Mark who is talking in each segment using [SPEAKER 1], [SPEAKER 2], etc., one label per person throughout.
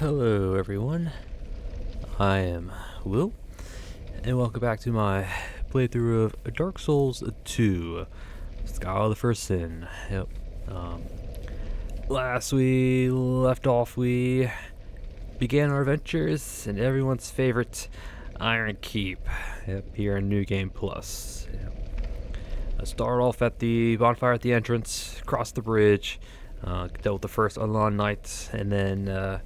[SPEAKER 1] Hello everyone, I am Will, and welcome back to my playthrough of Dark Souls 2, Scholar of the First Sin. Yep. Last we left off, we began our adventures in everyone's favorite Iron Keep. Yep, here in New Game Plus. Yep. I started off at the bonfire at the entrance, crossed the bridge, dealt with the first unlawn knights, and then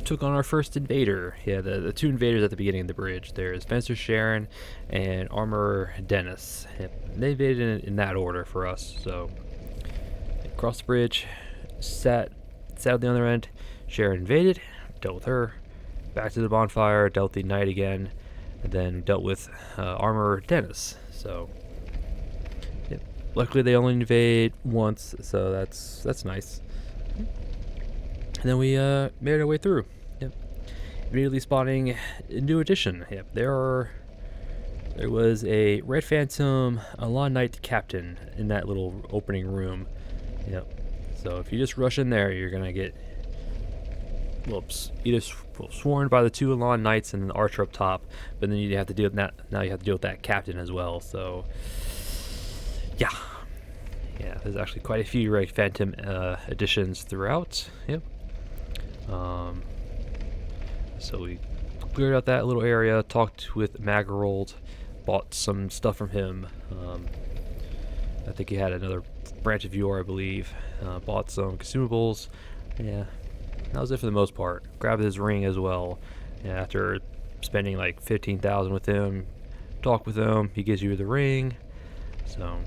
[SPEAKER 1] took on our first invader. Yeah, the two invaders at the beginning of the bridge. There's Fencer Sharon and Armor Dennis. Yep. They invaded in that order for us. So across the bridge, sat at the other end. Sharon invaded, dealt with her. Back to the bonfire, dealt the knight again, and then dealt with Armor Dennis. So yep. Luckily they only invade once, so that's nice. And then we made our way through. Yep. Immediately spotting a new addition. Yep. There was a Red Phantom, a Law Knight Captain in that little opening room. Yep. So if you just rush in there, you're gonna get either sworn by the two Law Knights and the archer up top, but then you have to deal with that. Now you have to deal with that captain as well. So yeah. Yeah, there's actually quite a few Red Phantom additions throughout. Yep. So we cleared out that little area, talked with Magarold, bought some stuff from him. I think he had another branch of yore, I believe. Bought some consumables. Yeah, that was it for the most part. Grabbed his ring as well. Yeah, after spending like 15,000 with him, talk with him, he gives you the ring. So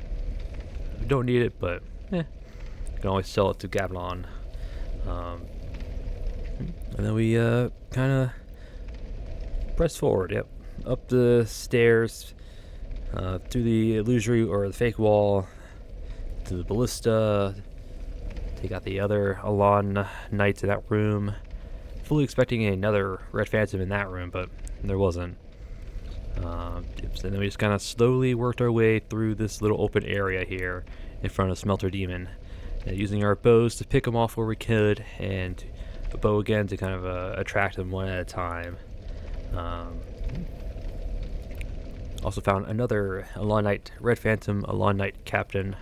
[SPEAKER 1] you don't need it, but you can always sell it to Gablon. And then we kind of pressed forward, yep, up the stairs, through the illusory or the fake wall, to the ballista, take out the other Alon knights in that room. Fully expecting another Red Phantom in that room, but there wasn't. And then we just kind of slowly worked our way through this little open area here in front of Smelter Demon, using our bows to pick them off where we could, and a bow again to kind of attract them one at a time. Also found another Law Knight, Red Phantom, Law Knight Captain,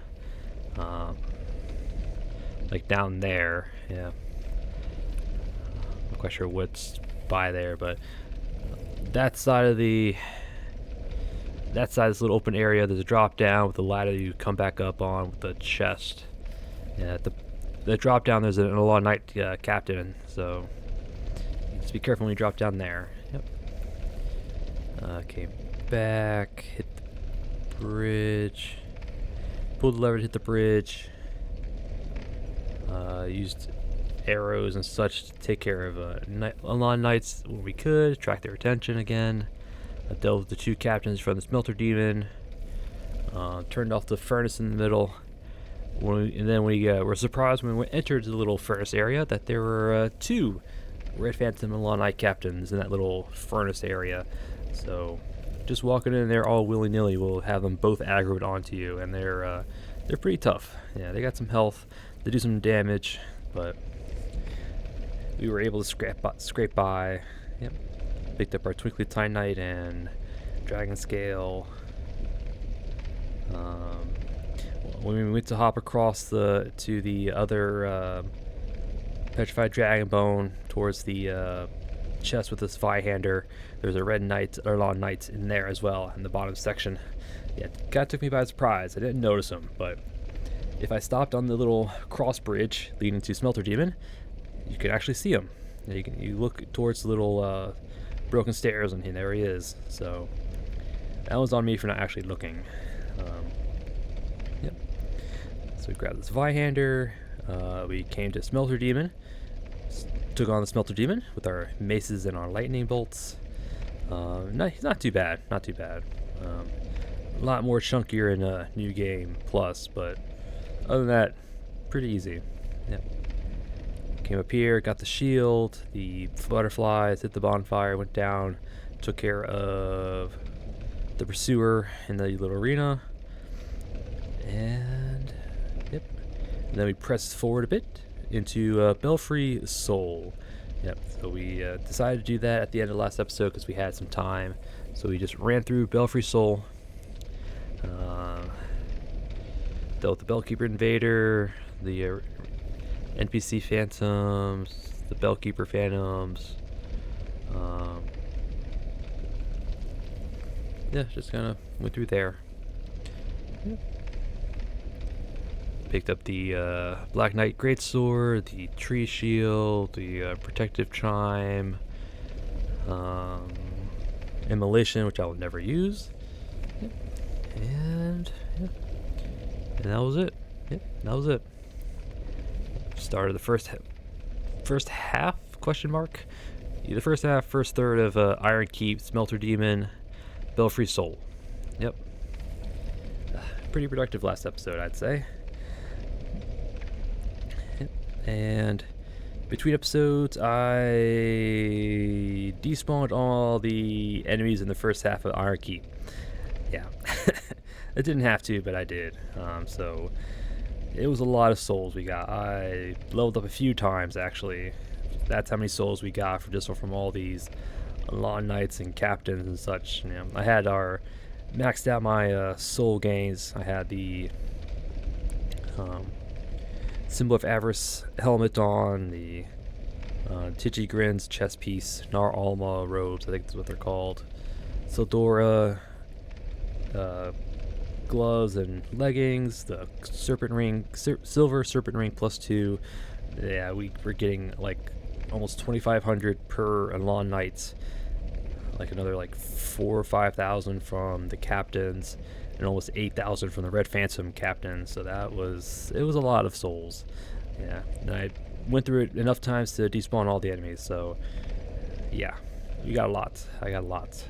[SPEAKER 1] like down there. Yeah, not quite sure what's by there, but that side of this little open area, there's a drop down with a ladder you come back up on with the chest. Yeah, the drop down, there's an Law Knight Captain, so just be careful when you drop down there. Yep. Came back, hit the bridge, pulled the lever to hit the bridge, used arrows and such to take care of Law Knights when we could, attract their attention again. I dealt with the two captains from the Smelter Demon, turned off the furnace in the middle. And then we were surprised when we entered the little furnace area that there were two Red Phantom and Law Knight Captains in that little furnace area. So just walking in there all willy-nilly will have them both aggroed onto you, and they're pretty tough. Yeah, they got some health, they do some damage, but we were able to scrape by. Yep. Picked up our Twinkly Time Knight and Dragon Scale. When we went to hop across to the other petrified dragon bone towards the chest with the Zweihander, there's a Red Knight or Law Knight in there as well in the bottom section. Yeah, it kind of took me by surprise. I didn't notice him, but if I stopped on the little cross bridge leading to Smelter Demon, you could actually see him. You look towards the little broken stairs, and there he is. So that was on me for not actually looking. Yep. So we grabbed this Zweihander. We came to Smelter Demon. Took on the Smelter Demon with our maces and our lightning bolts. He's not too bad. Not too bad. A lot more chunkier in a New Game Plus, but other than that, pretty easy. Yep. Came up here, got the shield, the butterflies, hit the bonfire, went down, took care of the pursuer in the little arena, and yep. And then we pressed forward a bit into Belfry Soul. Yep, so we decided to do that at the end of the last episode because we had some time. So we just ran through Belfry Soul, dealt with the Bellkeeper Invader, the NPC Phantoms, the Bellkeeper Phantoms. Yeah, just kind of went through there. Yeah. Picked up the Black Knight Greatsword, the Tree Shield, the Protective Chime, Immolation, which I will never use. Yep. And that was it. Yep, that was it. Started the first half, question mark? The first half, first third of Iron Keep, Smelter Demon, Belfry Soul. Yep. Pretty productive last episode, I'd say. And between episodes, I despawned all the enemies in the first half of Iron Keep. Yeah. I didn't have to, but I did. So it was a lot of souls we got. I leveled up a few times, actually. That's how many souls we got from all these Lawn Knights and Captains and such. You know, I had maxed out my soul gains. I had the Symbol of Avarice helmet on, the Tigi Grins chest piece, Nar Alma robes, I think that's what they're called, Sildora gloves and leggings, the serpent ring, silver serpent ring +2. Yeah, we were getting like almost 2,500 per Lawn Knights, like another like 4,000 or 5,000 from the captains, and almost 8,000 from the Red Phantom captain. So it was a lot of souls. Yeah, and I went through it enough times to despawn all the enemies. So yeah, we got a lot. I got a lot.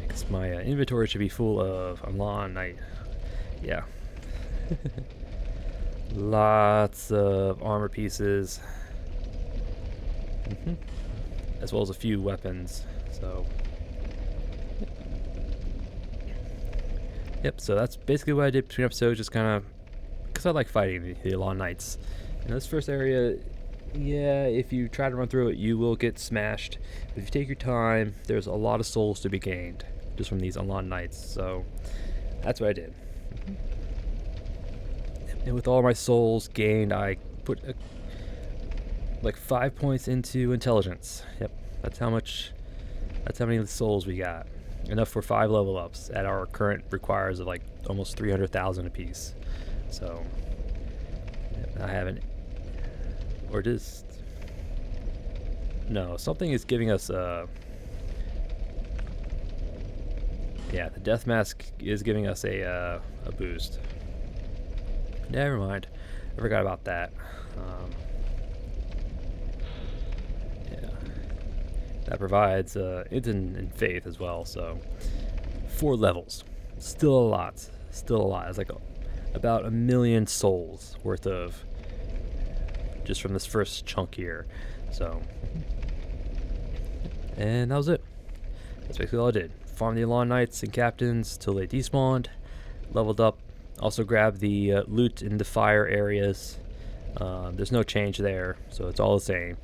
[SPEAKER 1] Because my inventory should be full of Lawn Knight. Yeah. Lots of armor pieces. As well as a few weapons. So yep, so that's basically what I did between episodes, just kind of because I like fighting the Lawn Knights. In this first area, yeah, if you try to run through it, you will get smashed. If you take your time, there's a lot of souls to be gained just from these Lawn Knights. So that's what I did. And with all my souls gained, I put like 5 points into intelligence. Yep, that's how many souls we got. Enough for 5 level ups at our current requires of like almost 300,000 apiece. So I haven't, or just no, something is giving us yeah, the death mask is giving us a boost. Never mind, I forgot about that. Yeah, that provides Instant and Faith as well. So 4 levels, still a lot. It's like about 1 million souls worth of just from this first chunk here. So, and that was it. That's basically all I did. Farm the Lawn Knights and Captains till they despawned, leveled up. Also grabbed the loot in the fire areas. There's no change there, so it's all the same.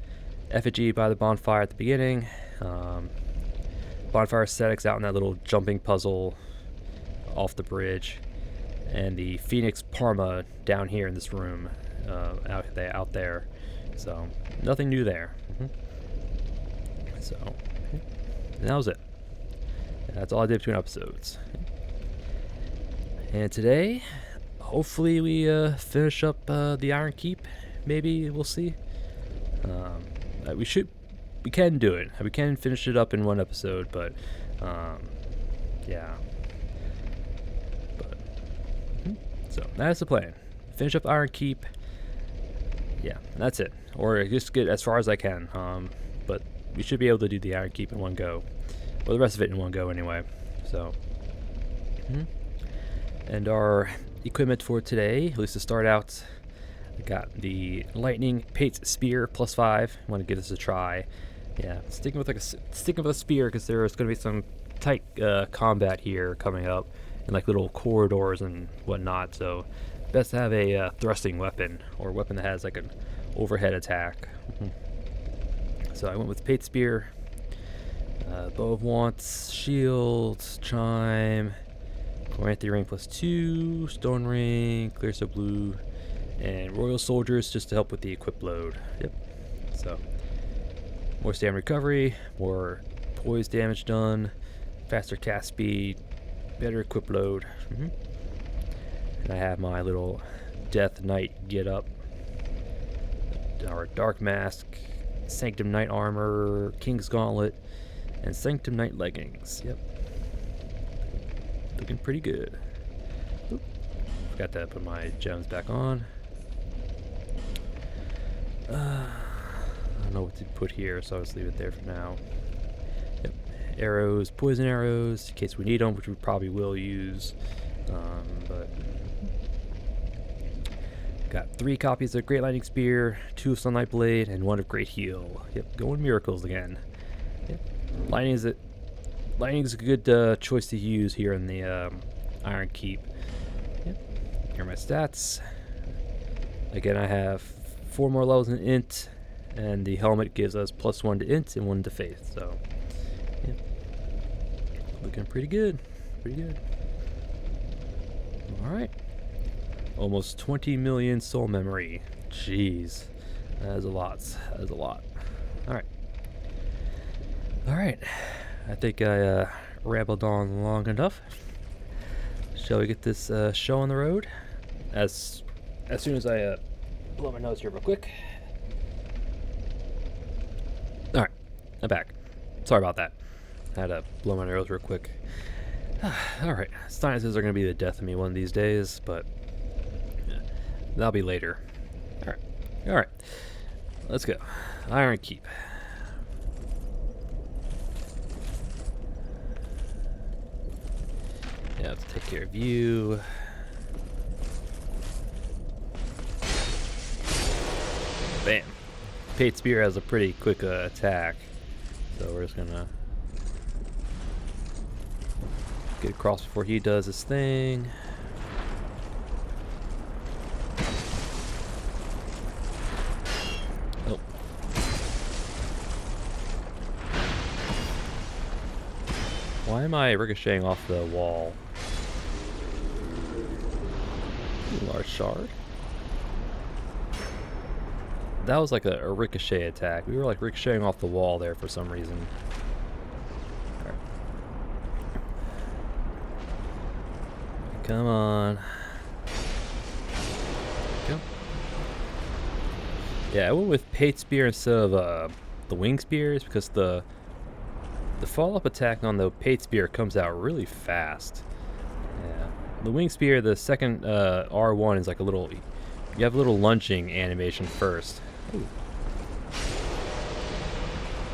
[SPEAKER 1] Effigy by the bonfire at the beginning. Bonfire aesthetics out in that little jumping puzzle off the bridge. And the Phoenix Parma down here in this room, out there. So nothing new there. So, and that was it. That's all I did between episodes. And today, hopefully we finish up the Iron Keep. Maybe, we'll see. We can do it. We can finish it up in one episode, but yeah. So that's the plan. Finish up Iron Keep. Yeah, that's it. Or just get as far as I can. But we should be able to do the Iron Keep in one go. Or the rest of it in one go anyway. So. And our equipment for today, at least to start out, I got the Lightning Pate Spear +5. I want to give this a try. Yeah, sticking with a spear because there's going to be some tight combat here coming up. in like little corridors and whatnot. So best to have a thrusting weapon, or a weapon that has like an overhead attack. So I went with Pate Spear, Bow of Wants, Shield, Chime, Corinthi Ring +2, Stone Ring, Clear So Blue, and Royal Soldiers just to help with the equip load. Yep. So more stamina recovery, more poise damage done, faster cast speed, better equip load. And I have my little Death Knight get up, or Dark Mask, Sanctum Knight armor, King's Gauntlet, and Sanctum Knight leggings. Yep. Looking pretty good. Oop. Forgot to put my gems back on. I don't know what to put here, so I'll just leave it there for now. Yep. Arrows, poison arrows, in case we need them, which we probably will use. But got 3 copies of Great Lightning Spear, 2 of Sunlight Blade, and 1 of Great Heal. Yep, going miracles again. Yep. Lightning's a good choice to use here in the Iron Keep. Yep. Here are my stats. Again, I have 4 more levels in Int, and the helmet gives us +1 to Int and 1 to Faith. So, yep. Looking pretty good. Pretty good. All right. Almost 20 million soul memory. Jeez. That is a lot. That is a lot. Alright. Alright. I think I rambled on long enough. Shall we get this show on the road? As soon as I blow my nose here real quick. Alright. I'm back. Sorry about that. I had to blow my nose real quick. Alright. Sciences are going to be the death of me one of these days, but that'll be later. Alright. Alright. Let's go. Iron Keep. Yeah, let's take care of you. Bam. Pate Spear has a pretty quick attack. So we're just gonna get across before he does his thing. Why am I ricocheting off the wall? Large shard? That was like a ricochet attack. We were like ricocheting off the wall there for some reason. All right. Come on. Go. Yeah, I went with Pate Spear instead of the Wing Spears because the follow-up attack on the Pate Spear comes out really fast. Yeah. The Wing Spear, the second R1 is like a little... You have a little lunging animation first. Ooh.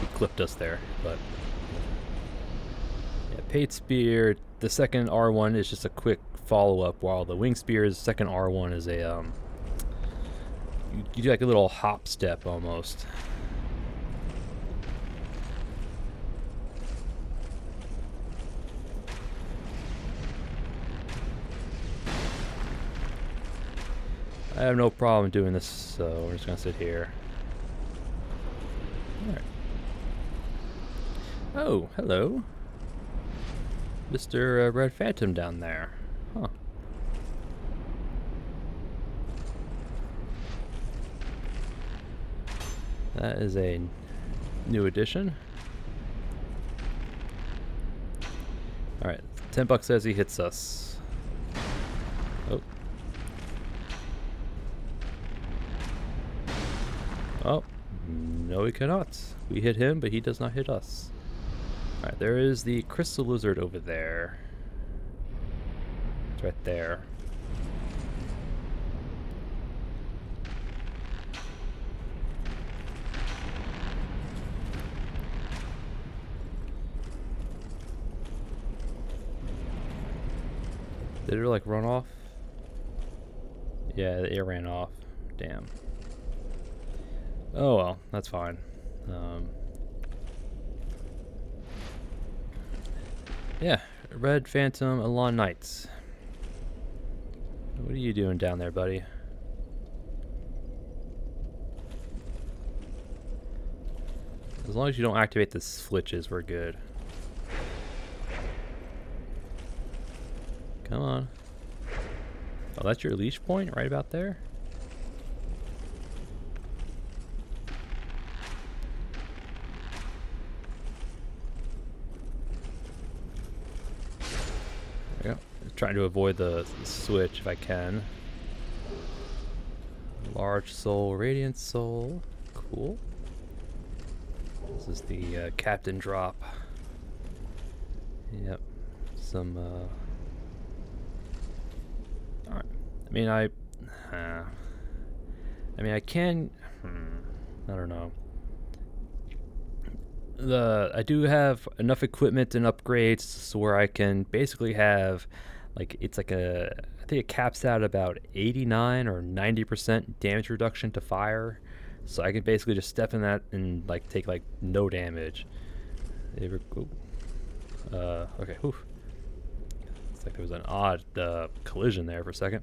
[SPEAKER 1] He clipped us there, but... Yeah, Pate Spear, the second R1 is just a quick follow-up, while the Wing Spear's second R1 is a... You do like a little hop step almost. I have no problem doing this, so we're just gonna sit here. Alright. Oh, hello. Mr. Red Phantom down there. Huh. That is a new addition. Alright, 10 bucks says he hits us. Oh. Oh, no he cannot. We hit him, but he does not hit us. Alright, there is the crystal lizard over there. It's right there. Did it like run off? Yeah, it ran off. Damn. Oh well, that's fine. Yeah, Red Phantom Alon Knights. What are you doing down there, buddy? As long as you don't activate the switches, we're good. Come on. Oh, that's your leash point right about there? There we go. Trying to avoid the switch if I can. Large soul, radiant soul. Cool. This is the captain drop. Yep. Some alright. I can I don't know. I do have enough equipment and upgrades where I can basically have like I think it caps out about 89 or 90% damage reduction to fire. So I can basically just step in that and like take like no damage. Okay, oof. It's like there was an odd collision there for a second.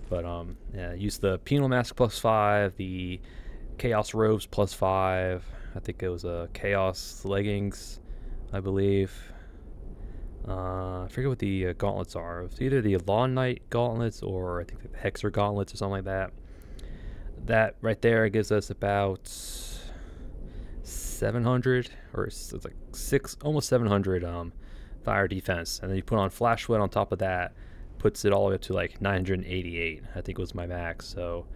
[SPEAKER 1] But yeah, use the penal mask +5, the chaos robes +5. I think it was chaos leggings, I believe. I forget what the gauntlets are. It's either the Lawn Knight gauntlets or I think the Hexer gauntlets or something like that. That right there gives us about 700 or it's like almost 700 fire defense, and then you put on flash sweat on top of that, puts it all the way up to like 988. I think was my max. So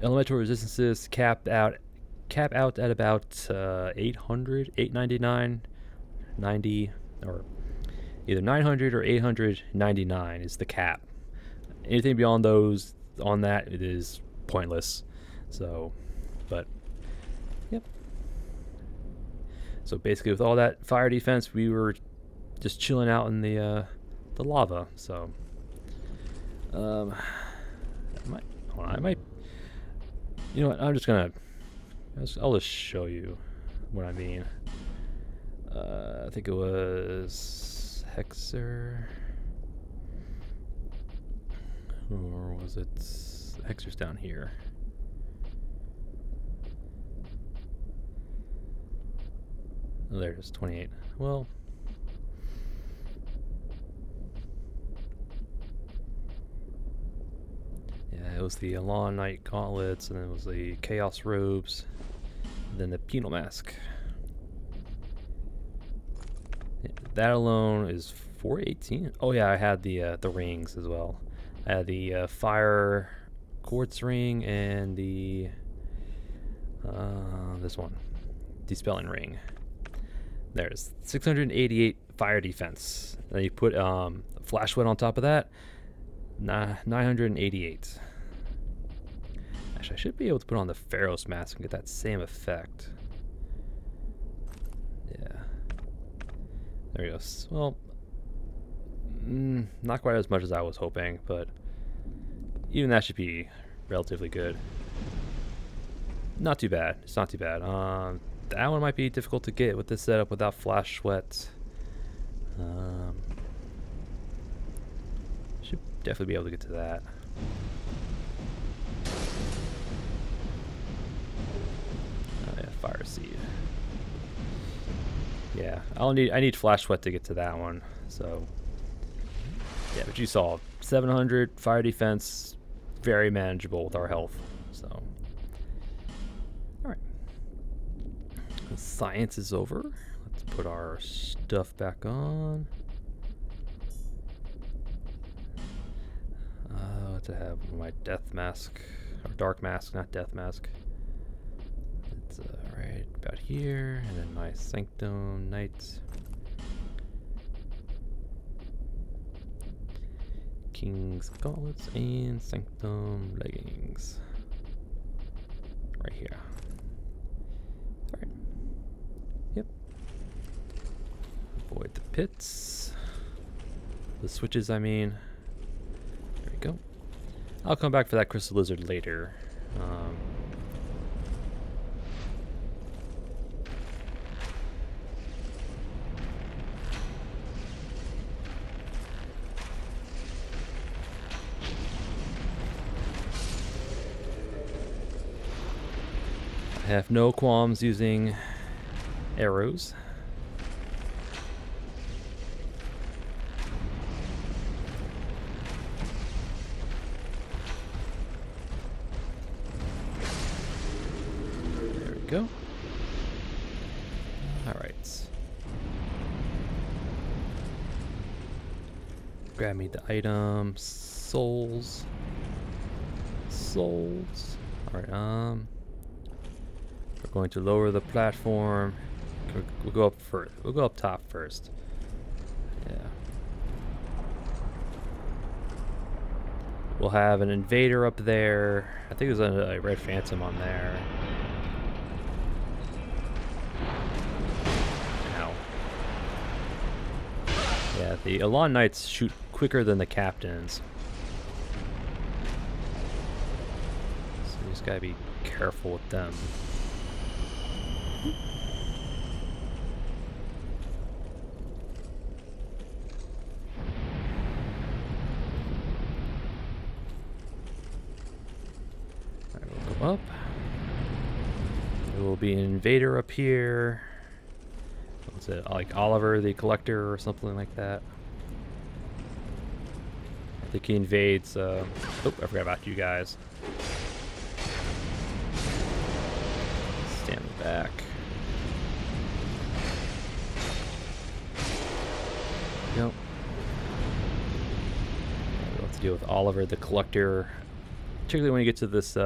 [SPEAKER 1] elemental resistances cap out at about 800, 899, 90, or either 900 or 899 is the cap. Anything beyond those on that, it is pointless. So, but yep. So basically, with all that fire defense, we were just chilling out in the lava. So, I might. You know what? I'll just show you what I mean. I think it was Hexer, or was it Hexer's down here? Oh, there it is, 28. Well, yeah, it was the Alon Knight gauntlets, and then it was the chaos robes, and then the penal mask. That alone is 418. Oh yeah, I had the rings as well. I had the fire quartz ring and the this one, dispelling ring. There's 688 fire defense. Then you put flash sweat on top of that, 988. Actually, I should be able to put on the Pharaoh's mask and get that same effect. Yeah. There he goes. Well, not quite as much as I was hoping, but even that should be relatively good. Not too bad. It's not too bad. That one might be difficult to get with this setup without flash sweat. Should definitely be able to get to that. Oh yeah, fire seed. Yeah, I need flash sweat to get to that one. So yeah, but you saw 700 fire defense, very manageable with our health. So all right, the science is over. Let's put our stuff back on. What to have my death mask or dark mask, not death mask. It's right about here, and then my Sanctum Knight, King's Gauntlets, and Sanctum Leggings. Right here. Alright. Yep. Avoid the pits. The switches, I mean. There we go. I'll come back for that crystal lizard later. I have no qualms using arrows. There we go. Alright. Grab me the item. Souls. Alright, we're going to lower the platform. We'll go up first. We'll go up top first. Yeah. We'll have an invader up there. I think there's a red phantom on there. Ow. Yeah, the Elan Knights shoot quicker than the captains. So you just gotta be careful with them. Up. There will be an invader up here. What's it, like Oliver the Collector or something like that? I think he invades. Oh, I forgot about you guys. Stand back. Nope. We'll have to deal with Oliver the Collector, particularly when you get to this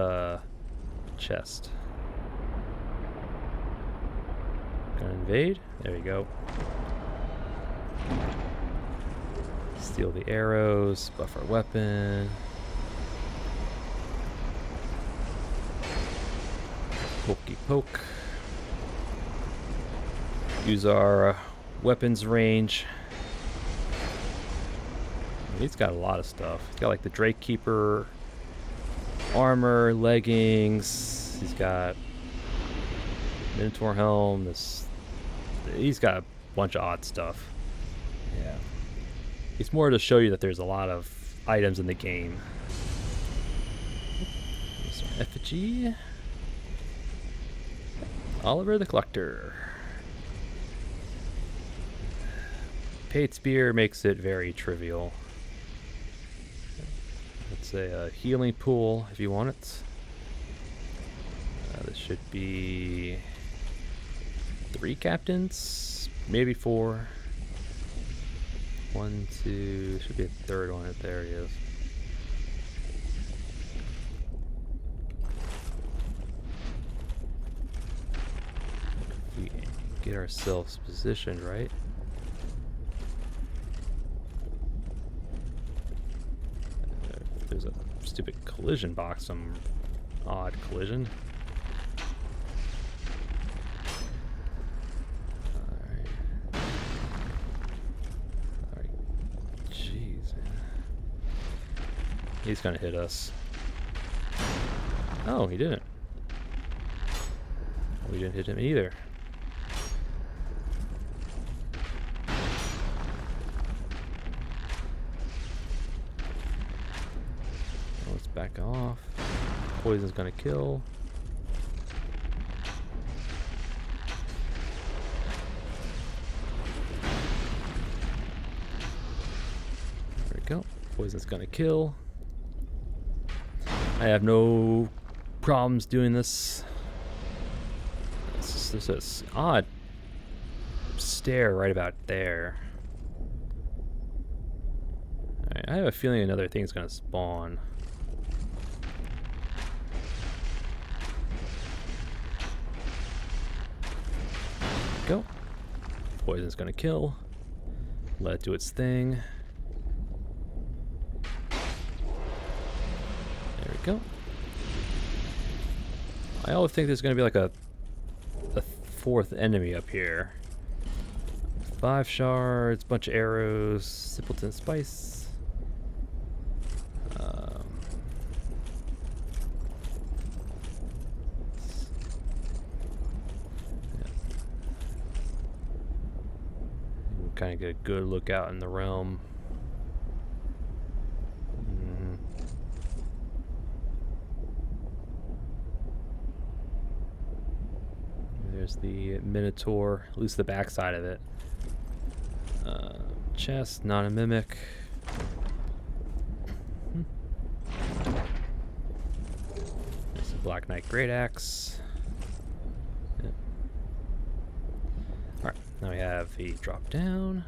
[SPEAKER 1] chest. Gonna invade. There you go. Steal the arrows. Buff our weapon. Pokey poke. Use our weapons range. He's got a lot of stuff. He's got like the Drake Keeper armor, leggings. He's got Minotaur helm. He's got a bunch of odd stuff. Yeah. It's more to show you that there's a lot of items in the game. There's our effigy. Oliver the Collector. Paid Spear makes it very trivial. It's a healing pool if you want it. This should be 3 captains, maybe 4. 1, 2, should be a third one. There he is. If we get ourselves positioned right. There's a stupid collision box, some odd collision. Alright. Jeez, man. He's gonna hit us. Oh, he didn't. We didn't hit him either. Back off. Poison's gonna kill. There we go. Poison's gonna kill. I have no problems doing this. There's this odd stair right about there. Alright, I have a feeling another thing's gonna spawn. Go. Poison's gonna kill. Let it do its thing. There we go. I always think there's gonna be like a 4th enemy up here. 5 shards, bunch of arrows, simpleton spice. Kind of get a good look out in the realm. There's the Minotaur, at least the backside of it. Chest, not a mimic. There's a Black Knight Great Axe. Yep. Alright, now we have a drop down.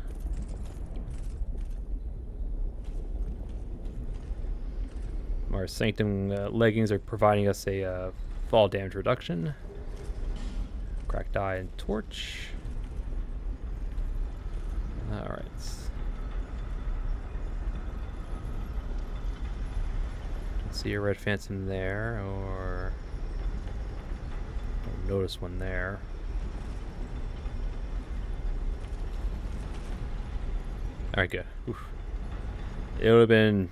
[SPEAKER 1] Our Sanctum leggings are providing us a fall damage reduction. Cracked eye and torch. Alright. Don't see a red phantom there, or don't notice one there. Alright, good. Oof. It would have been...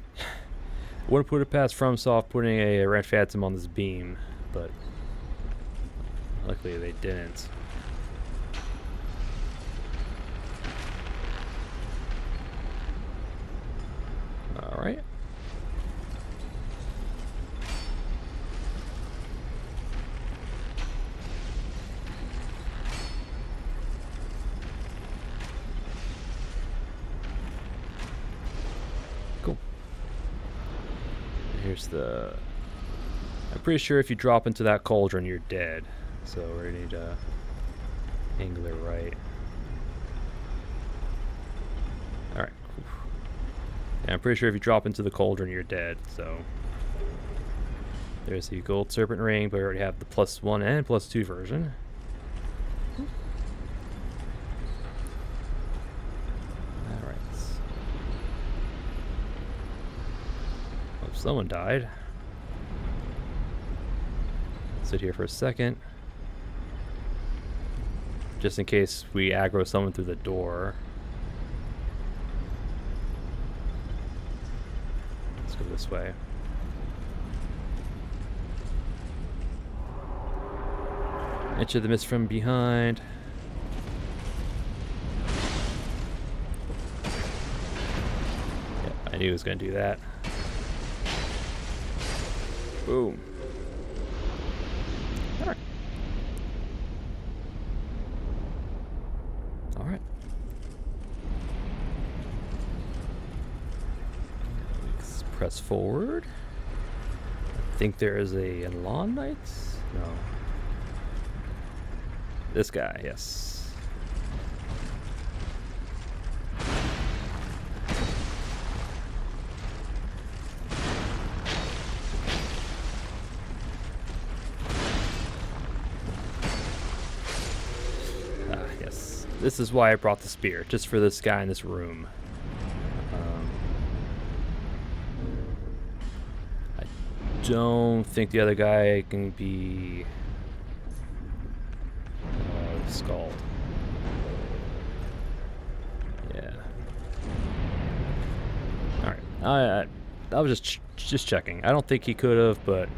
[SPEAKER 1] wouldn't put it past FromSoft putting a red phantom on this beam, but luckily they didn't. Alright. Cool. Here's the... I'm pretty sure if you drop into that cauldron, you're dead. So we're gonna need to angle it right. Alright. Yeah, I'm pretty sure if you drop into the cauldron, you're dead. So there's the gold serpent ring, but we already have the +1 and +2 version. Alright. Oh, someone died. Sit here for a second. Just in case we aggro someone through the door. Let's go this way. Enter the mist from behind. Yeah, I knew he was going to do that. Boom. Alright. Alright. Let's press forward. I think there is a lawn knight? No. This guy, yes. Yes. This is why I brought the spear, just for this guy in this room. I don't think the other guy can be scald. Yeah. All right. I was just checking. I don't think he could have, but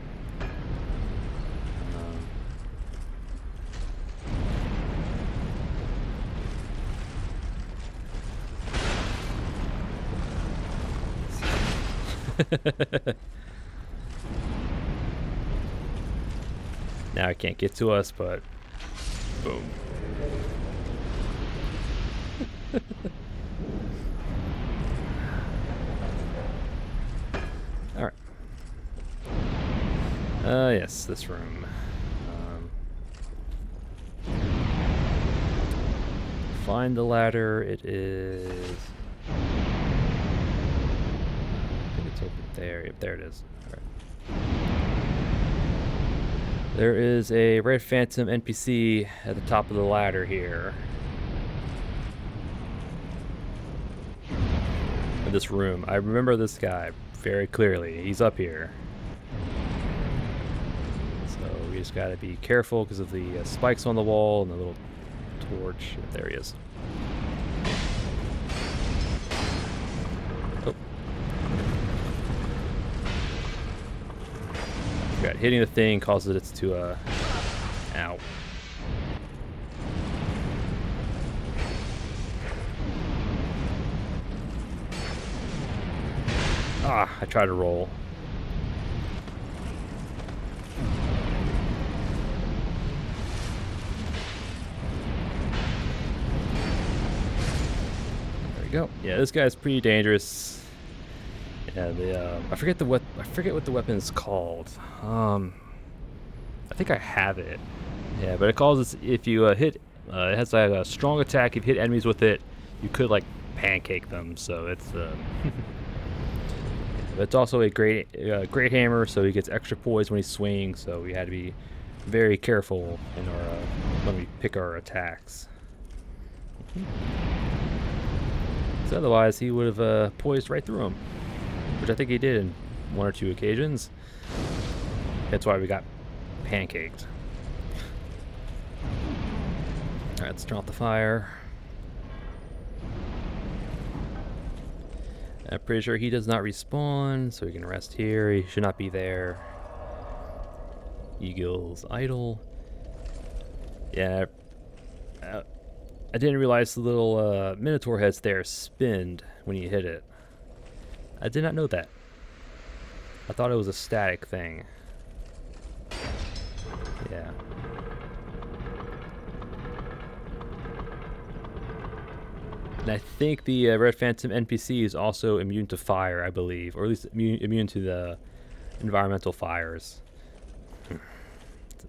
[SPEAKER 1] now it can't get to us, but boom. Alright. Yes, this room. Find the ladder. It is... I think it's over there. Yep, there it is. Alright. There is a red phantom NPC at the top of the ladder here. In this room. I remember this guy very clearly. He's up here. So we just gotta be careful because of the spikes on the wall and the little torch. There he is. Oh. Forgot, hitting the thing causes it to, ow. Ah, I tried to roll. we go. Yeah, this guy's pretty dangerous. Yeah, I forget what the weapon is called. I think I have it. Yeah, but it calls it if you hit. It has like a strong attack. If you hit enemies with it, you could like pancake them. So it's but it's also a great hammer. So he gets extra poise when he's swinging. So we had to be very careful in our when we pick our attacks. So otherwise, he would have poised right through him, which I think he did in 1 or 2 occasions. That's why we got pancaked. All right, let's turn off the fire. I'm pretty sure he does not respawn, so we can rest here. He should not be there. Eagle's idle. Yeah, I didn't realize the little Minotaur heads there spinned when you hit it. I did not know that. I thought it was a static thing. Yeah. And I think the Red Phantom NPC is also immune to fire, I believe. Or at least immune to the environmental fires.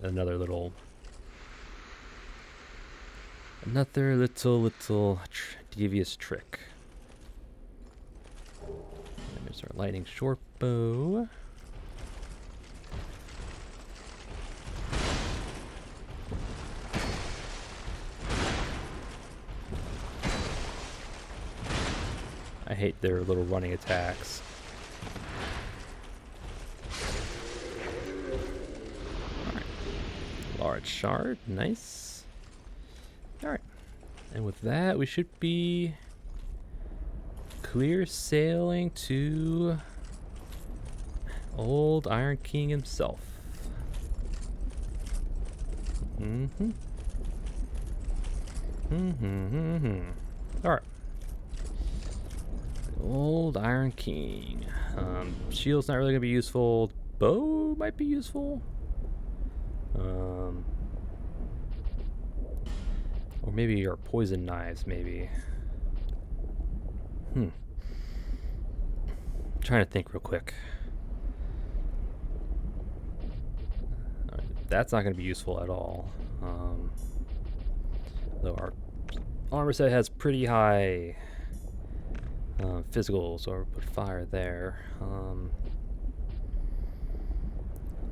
[SPEAKER 1] Another little devious trick. And there's our lightning short bow. I hate their little running attacks. Alright. Large shard, nice. Alright. And with that, we should be clear sailing to old Iron King himself. Alright. Old Iron King. Shield's not really gonna be useful. Bow might be useful. Or maybe our poison knives, maybe. Trying to think real quick. That's not gonna be useful at all. Though our armor set has pretty high physical, so I'll put fire there.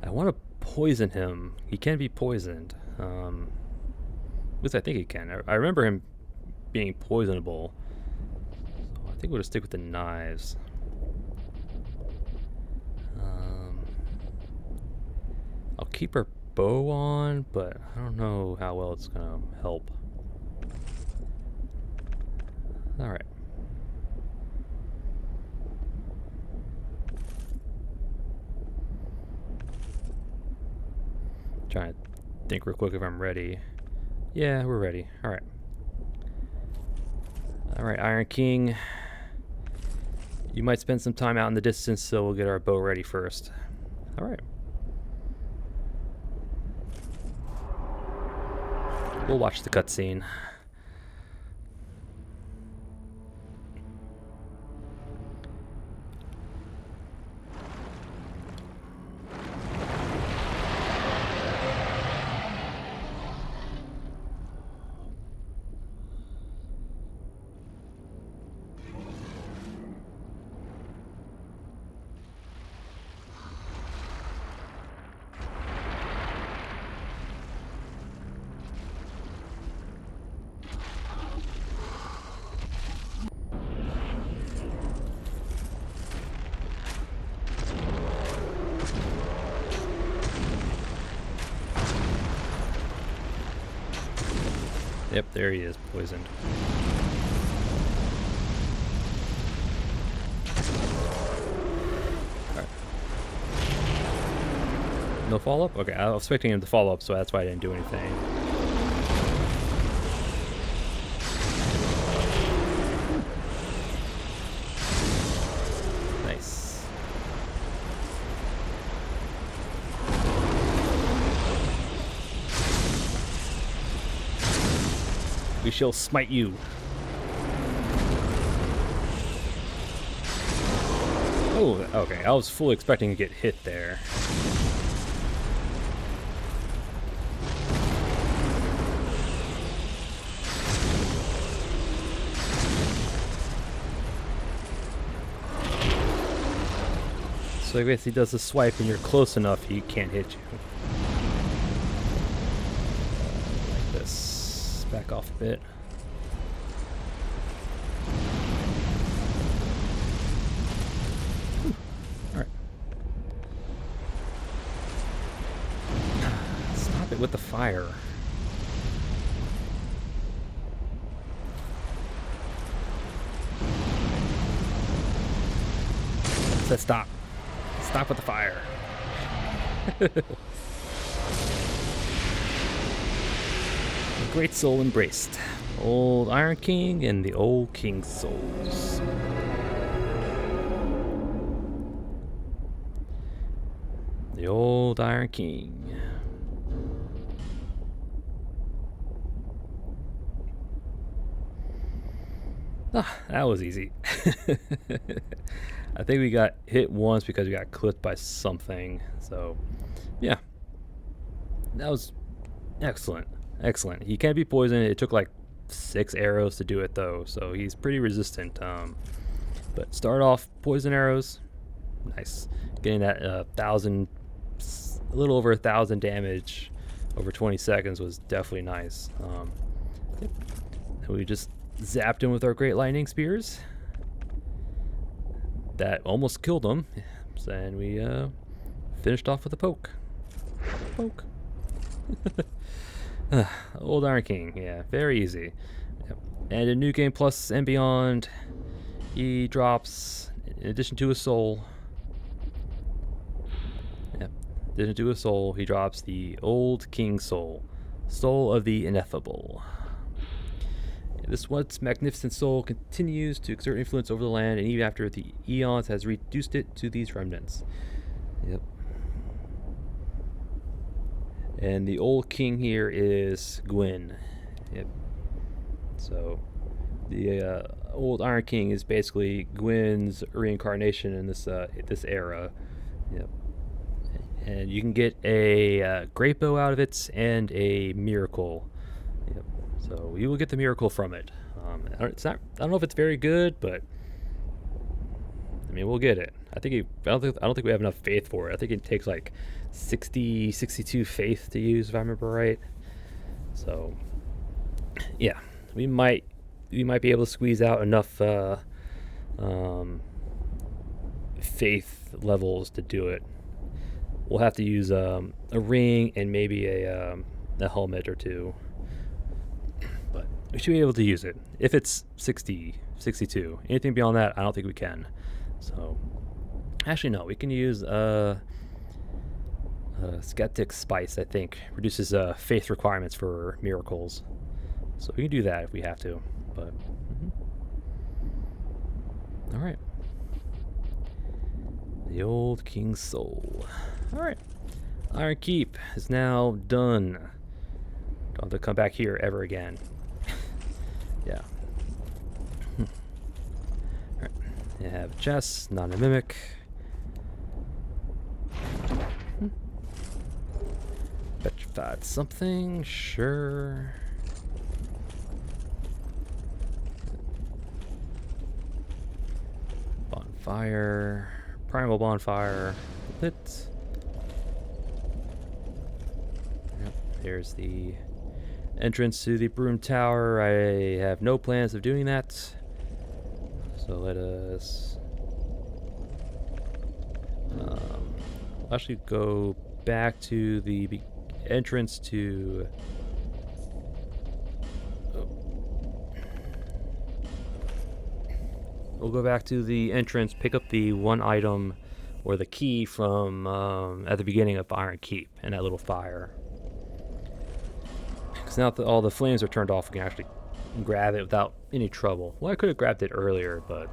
[SPEAKER 1] I want to poison him. He can be poisoned. At least I think he can. I remember him being poisonable. So I think we'll just stick with the knives. I'll keep our bow on, but I don't know how well it's gonna help. Alright. Trying to think real quick if I'm ready. Yeah, we're ready. Alright. Alright, Iron King. You might spend some time out in the distance, so we'll get our bow ready first. Alright. We'll watch the cutscene. Yep, there he is, poisoned. Alright. No follow-up? Okay, I was expecting him to follow up, so that's why I didn't do anything. Nice. We shall smite you. Oh, okay. I was fully expecting to get hit there. So I guess he does a swipe and you're close enough, he can't hit you. Like this. Back off a bit. Alright. Stop it with the fire. Said stop. Stop with the fire. The Great Soul embraced. Old Iron King and the Old King's souls. The Old Iron King. Ah, that was easy. I think we got hit once because we got clipped by something. So, yeah. That was excellent. Excellent. He can't be poisoned. It took like 6 arrows to do it, though. So, he's pretty resistant. But start off poison arrows. Nice. Getting that 1,000, a little over 1,000 damage over 20 seconds was definitely nice. Yep. And we just zapped him with our Great Lightning Spears. That almost killed him, and we finished off with a poke. Poke. Old Iron King, yeah, very easy. Yep. And in New Game Plus and beyond, he drops, in addition to his soul, in addition to his soul, he drops the Old King's Soul, Soul of the Ineffable. This once magnificent soul continues to exert influence over the land, and even after the eons has reduced it to these remnants. Yep. And the old king here is Gwyn. Yep. So the old Iron King is basically Gwyn's reincarnation in this this era. Yep. And you can get a great bow out of it and a miracle. Yep. So you will get the miracle from it. It's not. I don't know if it's very good, but I mean, we'll get it. I don't think we have enough faith for it. I think it takes like 62 faith to use, if I remember right. So yeah, we might be able to squeeze out enough faith levels to do it. We'll have to use a ring and maybe a helmet or two. But we should be able to use it. If it's 60, 62. Anything beyond that, I don't think we can. So, actually, no. We can use Skeptic Spice, I think. Reduces faith requirements for miracles. So we can do that if we have to. But, Alright. The Old King's Soul. Alright. Iron Keep is now done. Don't have to come back here ever again. Yeah. Alright. You have a chest, not a mimic. Petrified something, sure. Bonfire. Primal bonfire. Lit. Yep, there's the entrance to the Broom Tower. I have no plans of doing that. So let us actually go back to the entrance to we'll go back to the entrance, pick up the one item or the key from at the beginning of Iron Keep and that little fire. Because now that all the flames are turned off, we can actually grab it without any trouble. Well, I could have grabbed it earlier, but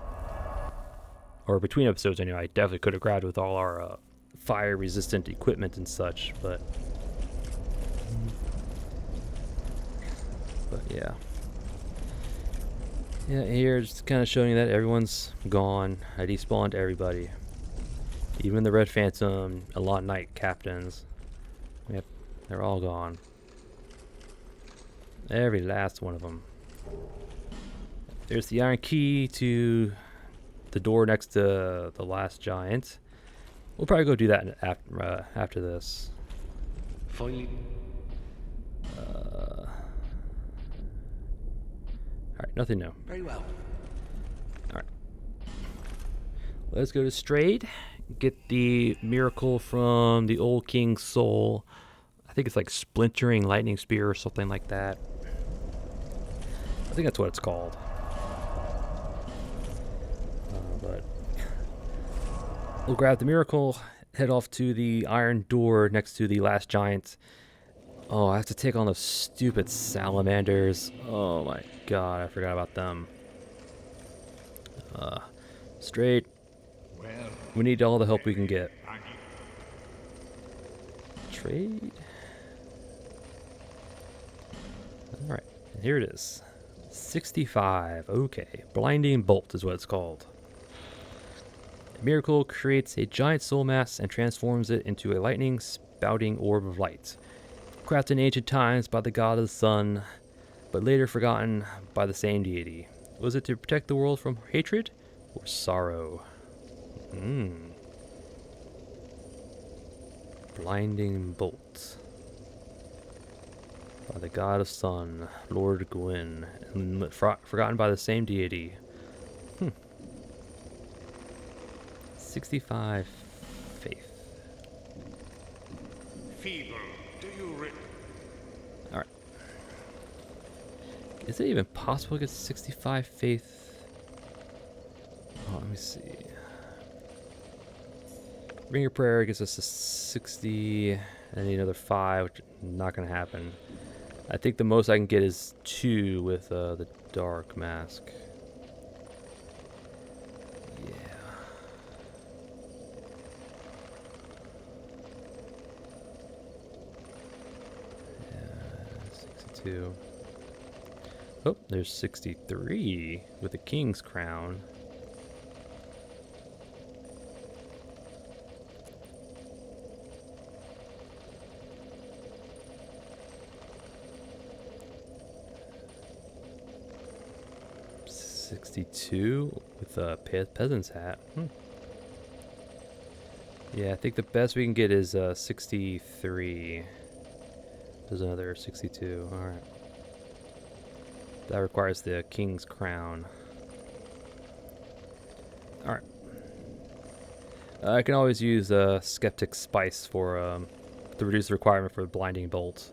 [SPEAKER 1] or between episodes anyway, I definitely could have grabbed it with all our fire-resistant equipment and such, but yeah. Yeah, here just kind of showing you that everyone's gone. I despawned everybody. Even the Red Phantom, a lot Knight captains. Yep, they're all gone. Every last one of them. There's the iron key to the door next to the last giant. We'll probably go do that after this.
[SPEAKER 2] For you.
[SPEAKER 1] Alright, nothing new.
[SPEAKER 2] Very well.
[SPEAKER 1] Alright. Let's go to Strayed. Get the miracle from the old king's soul. I think it's like splintering lightning spear or something like that. I think that's what it's called. But we'll grab the miracle, head off to the iron door next to the last giant. Oh, I have to take on those stupid salamanders. Oh my god, I forgot about them. Straight.
[SPEAKER 2] Well,
[SPEAKER 1] We need all the help we can get. Trade. Alright, here it is. 65. Okay. Blinding Bolt is what it's called. A miracle creates a giant soul mass and transforms it into a lightning spouting orb of light. Crafted in ancient times by the god of the sun, but later forgotten by the same deity. Was it to protect the world from hatred or sorrow? Blinding Bolt. By the god of sun, Lord Gwyn, and forgotten by the same deity. 65 faith.
[SPEAKER 2] feeble, do you
[SPEAKER 1] Alright. Is it even possible to get 65 faith? Oh, let me see. Ring of Prayer gives us a 60, and then another 5, which is not going to happen. I think the most I can get is 2 with the Dark Mask. Yeah. Yeah, 62. Oh, there's 63 with the King's Crown. With a peasant's hat. Yeah, I think the best we can get is 63. There's another 62. Alright. That requires the King's Crown. Alright. I can always use Skeptic Spice for to reduce the requirement for Blinding Bolt.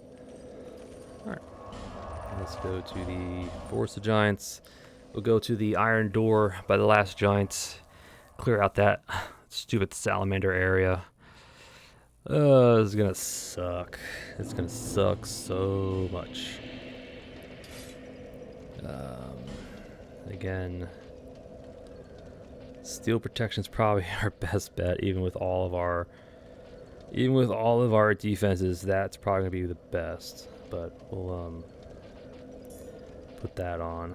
[SPEAKER 1] Alright. Let's go to the Forest of Giants. We'll go to the iron door by the last giant. Clear out that stupid salamander area. This is gonna suck. It's gonna suck so much. Again, steel protection is probably our best bet, even with all of our defenses. That's probably gonna be the best. But we'll put that on.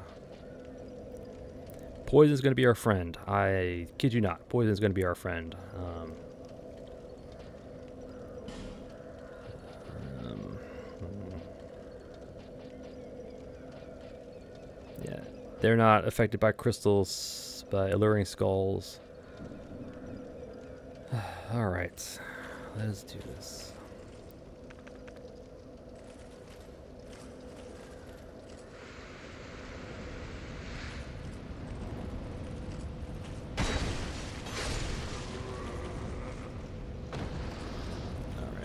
[SPEAKER 1] Poison's going to be our friend. I kid you not. Poison's going to be our friend. Yeah. They're not affected by crystals, by alluring skulls. Alright. Let's do this.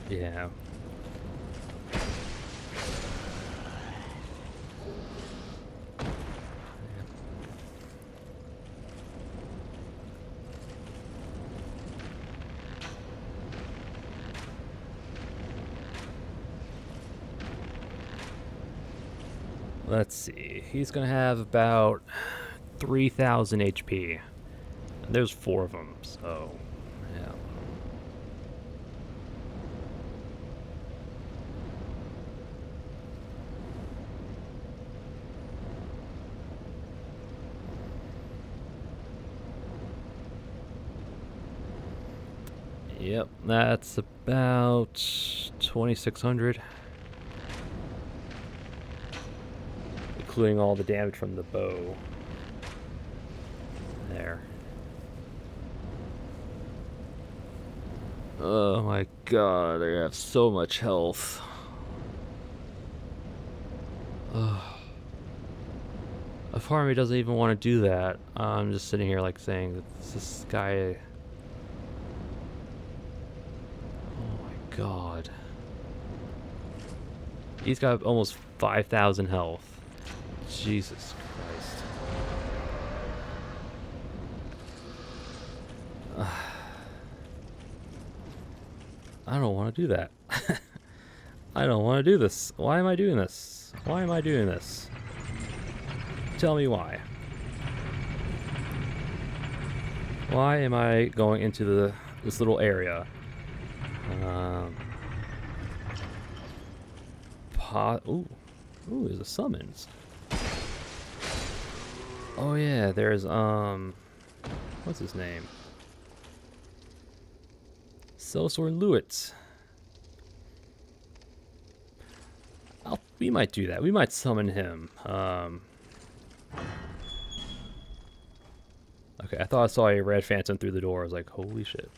[SPEAKER 1] Yeah. Let's see. He's gonna have about 3,000 HP. There's 4 of them, so yeah. Yep, that's about 2,600. Including all the damage from the bow. There. Oh my god, they have so much health. Ugh. A part of me doesn't even want to do that. I'm just sitting here like saying that this guy... Oh my god. He's got almost 5,000 health. Jesus Christ. I don't want to do that. I don't want to do this. Why am I doing this? Why am I doing this? Tell me why. Why am I going into this little area? Ooh, there's a summons. Oh yeah, there's what's his name? Sellsword Lewis. We might do that. We might summon him. Okay, I thought I saw a red phantom through the door. I was like, holy shit.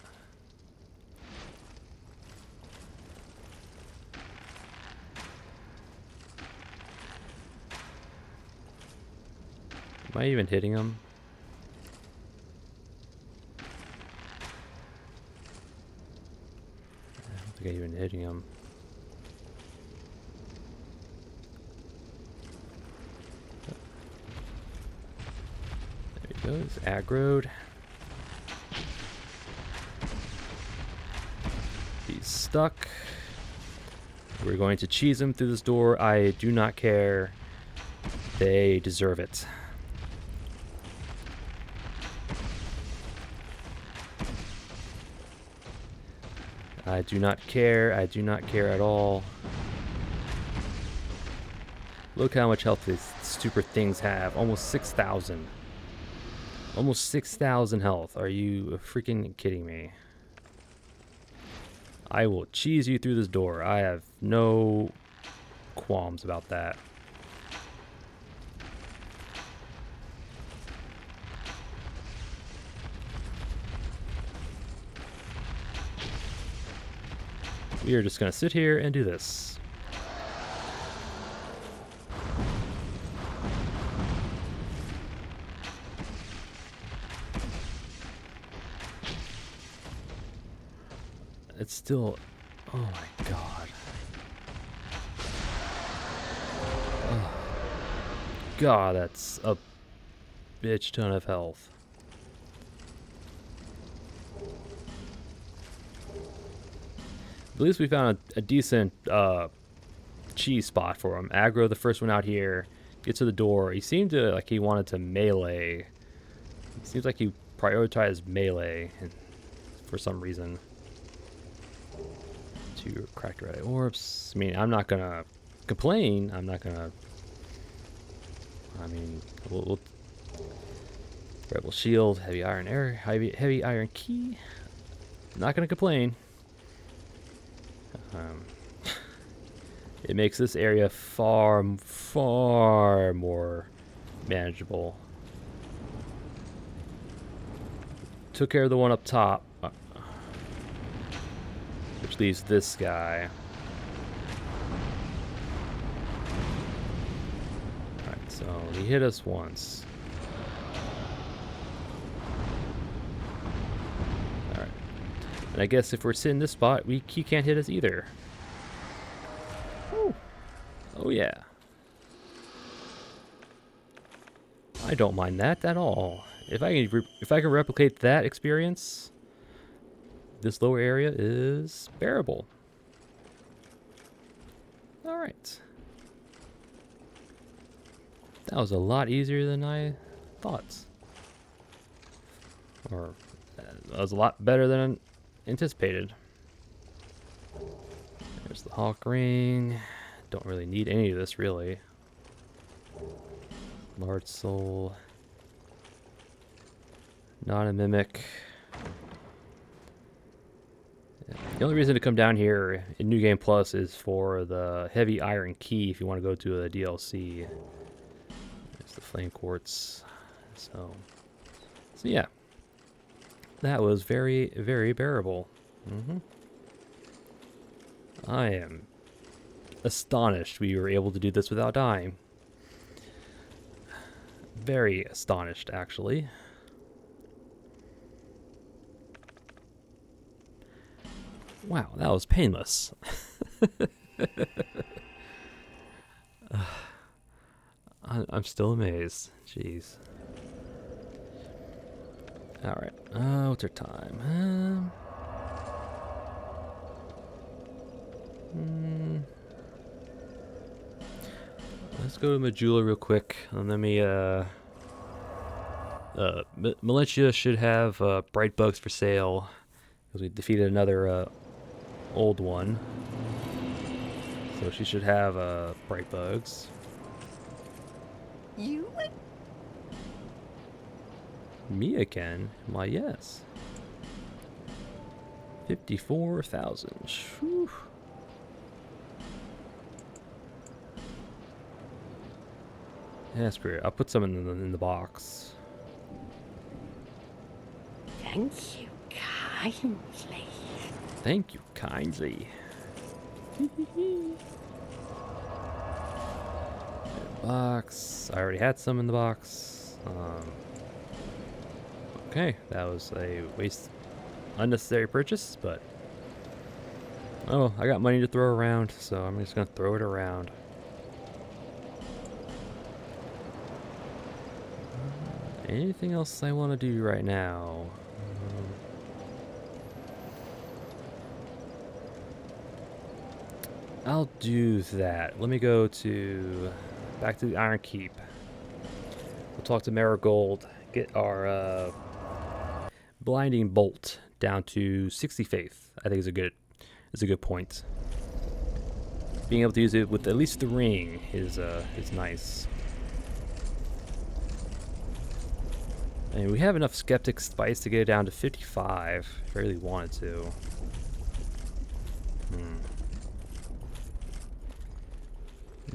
[SPEAKER 1] Am I even hitting him? I don't think I'm even hitting him. There he goes, aggroed. He's stuck. We're going to cheese him through this door. I do not care. They deserve it. I do not care. I do not care at all. Look how much health these stupid things have. Almost 6,000. Almost 6,000 health. Are you freaking kidding me? I will cheese you through this door. I have no qualms about that. We are just going to sit here and do this. It's still... Oh my god. Oh. God, that's a bitch ton of health. At least we found a decent cheese spot for him. Aggro the first one out here. Get to the door. He seemed to, like, he wanted to melee. It seems like he prioritized melee for some reason. Two cracked red orbs. I mean, I'm not gonna complain. I'm not gonna... I mean, we'll Rebel shield, heavy iron arrow, heavy iron key. Not gonna complain. It makes this area far more manageable. Took care of the one up top, which leaves this guy. Alright, so he hit us once. Alright. And I guess if we're sitting in this spot, he can't hit us either. Woo. Oh yeah. I don't mind that at all. If I can replicate that experience, this lower area is bearable. All right. That was a lot easier than I thought. Or that was a lot better than anticipated. There's the Hawk Ring. Don't really need any of this, really. Large Soul. Not a Mimic. The only reason to come down here in New Game Plus is for the heavy iron key if you want to go to a DLC. There's the flame quartz. So yeah. That was very, very bearable. I am astonished we were able to do this without dying. Very astonished, actually. Wow, that was painless. I'm still amazed. Jeez. Alright, what's our time? Let's go to Majula real quick, and let me, Militia should have, bright bugs for sale, because we defeated another, old one. So she should have, bright bugs.
[SPEAKER 3] You?
[SPEAKER 1] Me again? Why, yes. 54,000. Whew. Yeah, that's great. I'll put some in the box.
[SPEAKER 3] Thank you kindly.
[SPEAKER 1] Thank you kindly. Box. I already had some in the box. Okay, that was a unnecessary purchase, but oh, I got money to throw around, so I'm just gonna throw it around. Anything else I want to do right now? I'll do that. Let me go back to the Iron Keep. We'll talk to Marigold, get our blinding bolt down to 60 faith. I think is a good point. Being able to use it with at least the ring is nice. And we have enough skeptic spice to get it down to 55 if I really wanted to.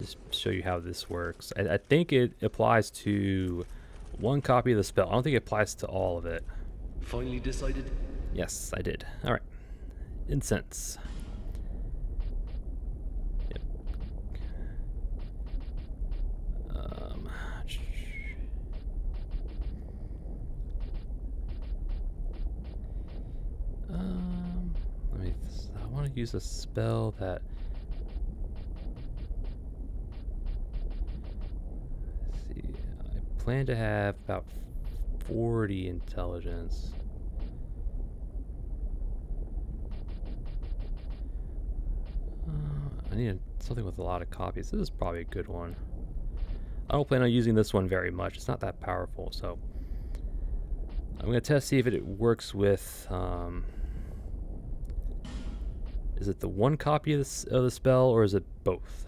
[SPEAKER 1] Just show you how this works. I think it applies to one copy of the spell. I don't think it applies to all of it.
[SPEAKER 2] Finally decided?
[SPEAKER 1] Yes, I did. Alright. Incense. Yep. I want to use a spell that... Let's see. I plan to have about 40 intelligence. I need something with a lot of copies. This is probably a good one. I don't plan on using this one very much. It's not that powerful, so I'm going to test see if it works with... is it the one copy of the spell, or is it both?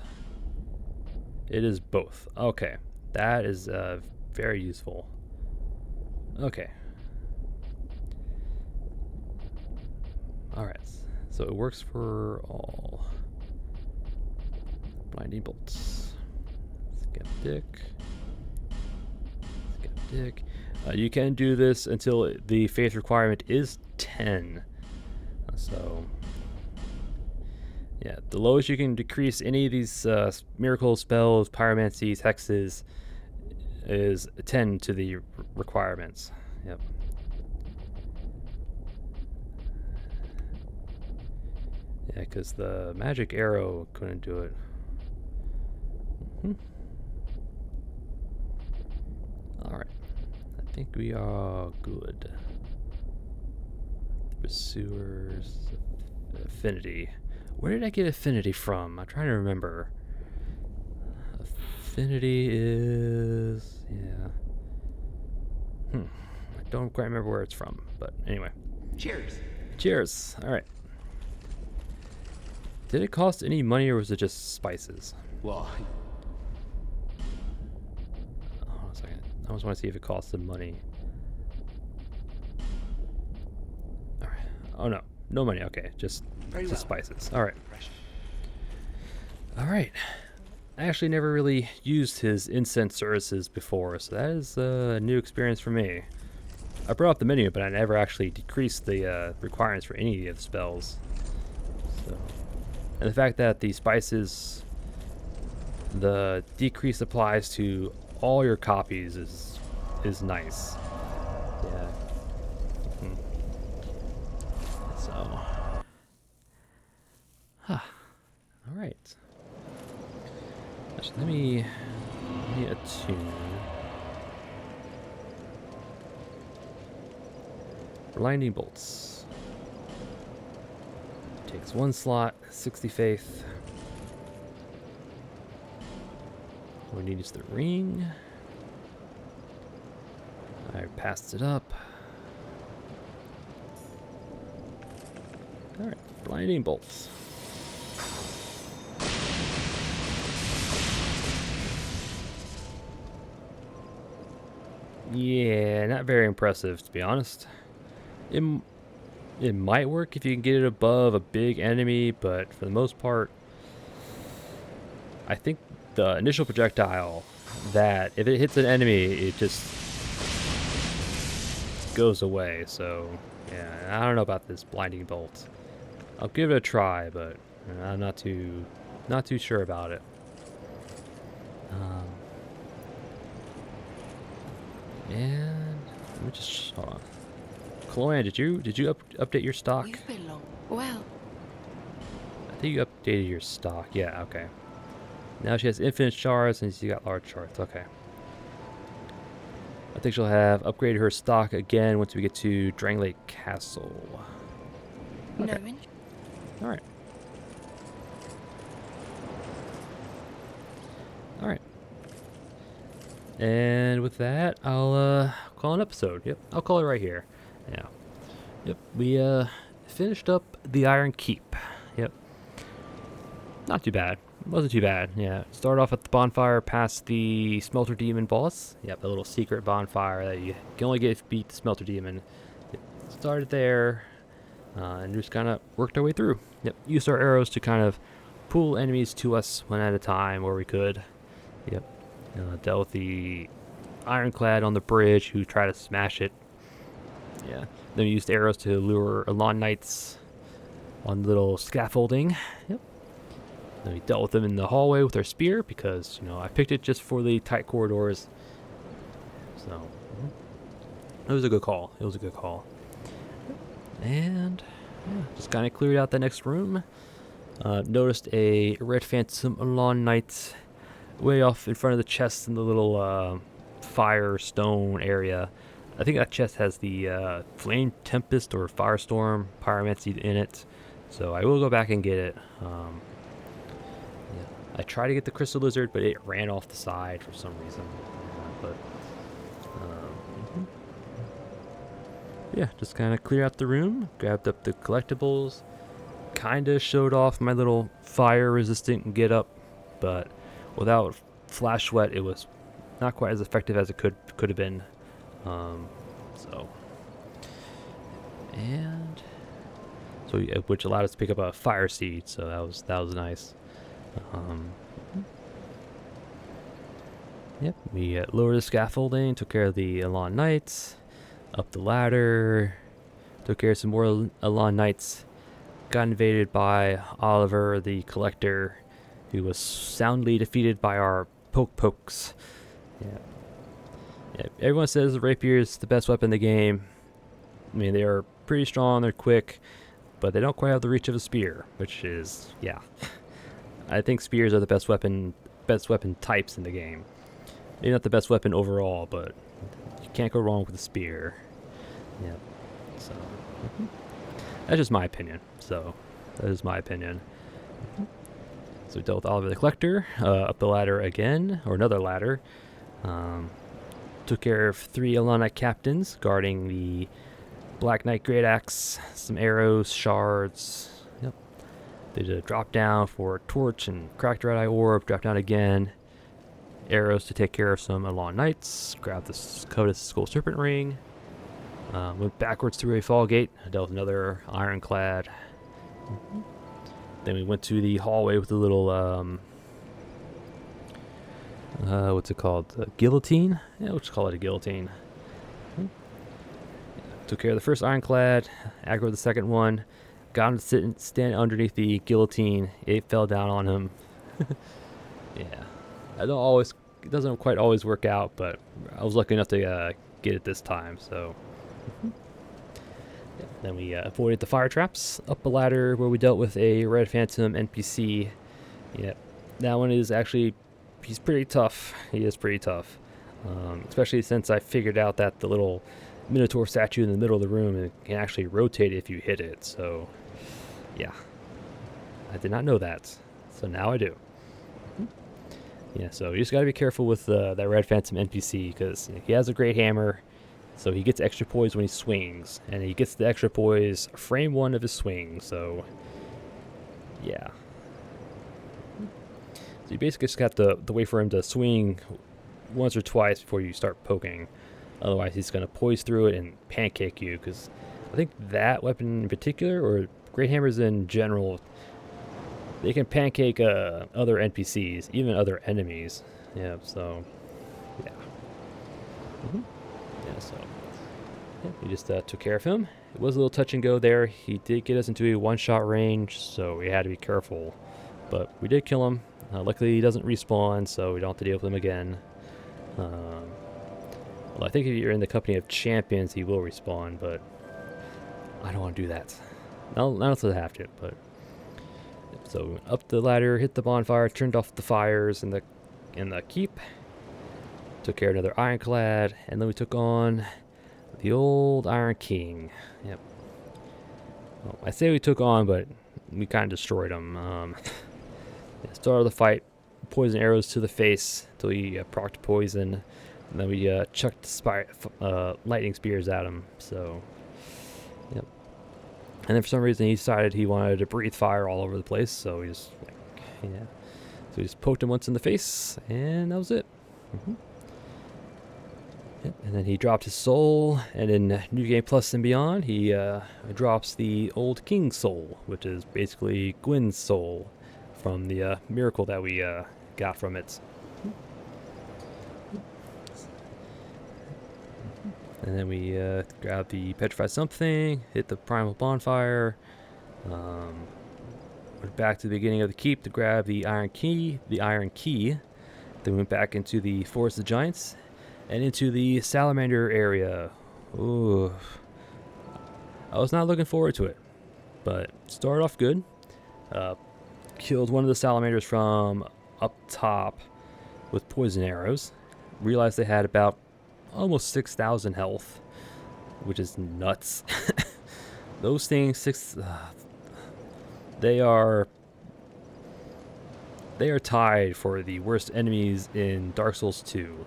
[SPEAKER 1] It is both. Okay. That is very useful. Okay. Alright. So it works for all. Blinding bolts. Skeptic. You can do this until the faith requirement is 10. So... yeah, the lowest you can decrease any of these miracle spells, pyromancies, hexes is 10 to the requirements. Yep. Yeah, because the magic arrow couldn't do it. Alright. I think we are good. The pursuers. Affinity. Where did I get affinity from? I'm trying to remember. Affinity is... yeah. I don't quite remember where it's from, but anyway.
[SPEAKER 2] Cheers.
[SPEAKER 1] Cheers. Alright. Did it cost any money, or was it just spices?
[SPEAKER 2] Why?
[SPEAKER 1] Hold on a second. I just want to see if it costed money. Alright. Oh no. No money. Okay, just
[SPEAKER 2] Very
[SPEAKER 1] just
[SPEAKER 2] well.
[SPEAKER 1] spices. All right.
[SPEAKER 2] Fresh.
[SPEAKER 1] All right. I actually never really used his incense services before, so that is a new experience for me. I brought up the menu, but I never actually decreased the requirements for any of the spells. So, and the fact that the spices, the decrease applies to all your copies is nice. Yeah. Mhm. So, all right. Actually, let me attune. Blinding bolts. Takes 1 slot, 60 faith. We need is the ring. I passed it up. Alright, blinding bolts. Yeah, not very impressive, to be honest. It might work if you can get it above a big enemy, but for the most part, I think the initial projectile, that if it hits an enemy, it just goes away. So, yeah, I don't know about this blinding bolt. I'll give it a try, but I'm not too sure about it. And let me just hold on. Chloe, did you update your stock?
[SPEAKER 3] You've been long. Well,
[SPEAKER 1] I think you updated your stock. Yeah, okay. Now she has infinite shards and she got large shards. Okay. I think she'll have upgraded her stock again once we get to Drangelic Castle. Okay.
[SPEAKER 3] no.
[SPEAKER 1] Alright. Alright. And with that, I'll call an episode. Yep, I'll call it right here. Yeah. Yep, we finished up the Iron Keep. Yep. Not too bad. Wasn't too bad. Yeah. Started off at the bonfire past the Smelter Demon boss. Yep, a little secret bonfire that you can only get if you beat the Smelter Demon. Yep. Started there. And just kind of worked our way through. Yep. Used our arrows to kind of pull enemies to us one at a time where we could. Yep. Dealt with the ironclad on the bridge who tried to smash it. Yeah. Then we used arrows to lure Elon Knights on the little scaffolding. Yep. Then we dealt with them in the hallway with our spear because, you know, I picked it just for the tight corridors. So, it was a good call. It was a good call. And, yeah, just kind of cleared out the next room. Noticed a red phantom Elon Knight way off in front of the chest in the little fire stone area. I think that chest has the Flame Tempest or Firestorm Pyromancy in it. So I will go back and get it. Yeah. I tried to get the Crystal Lizard, but it ran off the side for some reason. Yeah, just kind of cleared out the room, grabbed up the collectibles, kind of showed off my little fire resistant get up, but without Flash Sweat, it was not quite as effective as it could have been. Which allowed us to pick up a fire seed, so that was nice. Yep, we lowered the scaffolding, took care of the Elon Knights, up the ladder, took care of some more Elon Knights, got invaded by Oliver the Collector, who was soundly defeated by our pokes. Yeah. Yeah, everyone says the rapier is the best weapon in the game. I mean, they are pretty strong, they're quick, but they don't quite have the reach of a spear, which is, yeah. I think spears are the best weapon types in the game. Maybe not the best weapon overall, but you can't go wrong with a spear. Yeah. So, that's just my opinion. So, that is my opinion. So we dealt with Oliver the Collector, up the ladder again, or another ladder. Took care of 3 Elana captains guarding the Black Knight Great Axe, some arrows, shards. Yep. Did a drop down for a torch and cracked red eye orb, drop down again. Arrows to take care of some Elon Knights, grab the Covetous Skull Serpent Ring. Went backwards through a fall gate. Dealt with another ironclad. Then we went to the hallway with the little, what's it called? Guillotine? Yeah, let's call it a guillotine. Took care of the first ironclad, aggroed the second one, got him to sit and stand underneath the guillotine. It fell down on him. Yeah. It doesn't quite always work out, but I was lucky enough to get it this time, so. Yeah. Then we avoided the fire traps, up a ladder where we dealt with a Red Phantom NPC. Yeah, that one is actually, he's pretty tough. He is pretty tough. Especially since I figured out that the little Minotaur statue in the middle of the room can actually rotate if you hit it, so yeah. I did not know that, so now I do. Yeah, so you just gotta be careful with that Red Phantom NPC, because he has a great hammer, so he gets extra poise when he swings, and he gets the extra poise frame one of his swing, so yeah. So you basically just have to wait for him to swing once or twice before you start poking. Otherwise, he's going to poise through it and pancake you, because I think that weapon in particular, or great hammers in general, they can pancake other NPCs, even other enemies. Yeah, so, yeah. Yeah, so, yeah, we just took care of him. It was a little touch and go there. He did get us into a one-shot range, so we had to be careful. But we did kill him. Luckily, he doesn't respawn, so we don't have to deal with him again. Well, I think if you're in the company of champions, he will respawn, but I don't want to do that. Not unless I have to, but. So we went up the ladder, hit the bonfire, turned off the fires in the keep. Took care of another ironclad, and then we took on the old Iron King. Yep. Well, I say we took on, but we kind of destroyed him. Started the fight, poison arrows to the face until he procced poison. And then we chucked lightning spears at him. So, yep. And then for some reason he decided he wanted to breathe fire all over the place. So we just, so we just poked him once in the face, and that was it. Yep. And then he dropped his soul, and in New Game Plus and beyond, he drops the Old King's soul, which is basically Gwyn's soul from the miracle that we got from it. And then we grabbed the Petrified Something, hit the Primal Bonfire, went back to the beginning of the keep to grab the Iron Key. Then went back into the Forest of Giants and into the Salamander area. Ooh. I was not looking forward to it, but started off good. Killed one of the salamanders from up top with poison arrows. Realized they had about almost 6,000 health, which is nuts. Those things, they are tied for the worst enemies in Dark Souls 2.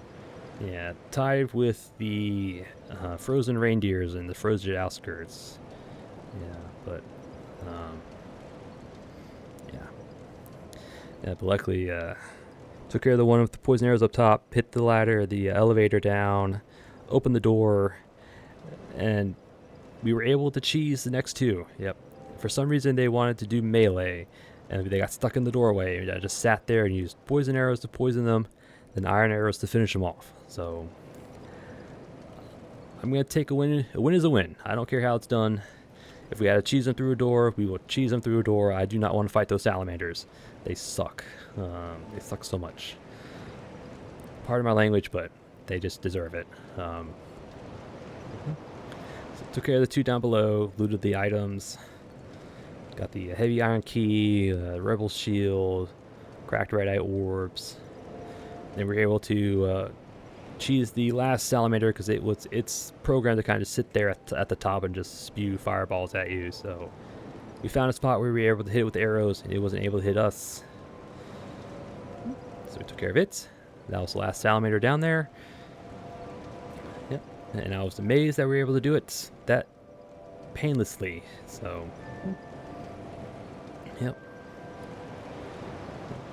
[SPEAKER 1] Yeah, tied with the frozen reindeers and the frozen outskirts. Yeah, but but luckily took care of the one with the poison arrows up top, hit the ladder, the elevator down, opened the door, and we were able to cheese the next two. Yep. For some reason, they wanted to do melee, and they got stuck in the doorway. I just sat there and used poison arrows to poison them, then iron arrows to finish them off. So I'm going to take a win. A win is a win. I don't care how it's done. If we had to cheese them through a door, we will cheese them through a door. I do not want to fight those salamanders. They suck. They suck so much. Pardon my language, but they just deserve it. So took care of the two down below, looted the items. Got the heavy iron key, rebel shield, cracked red eye orbs. Then we were able to cheese the last salamander because it's programmed to kind of sit there at the top and just spew fireballs at you. So we found a spot where we were able to hit it with arrows, and it wasn't able to hit us. So we took care of it. That was the last salamander down there. Yep. And I was amazed that we were able to do it that painlessly. So, yep.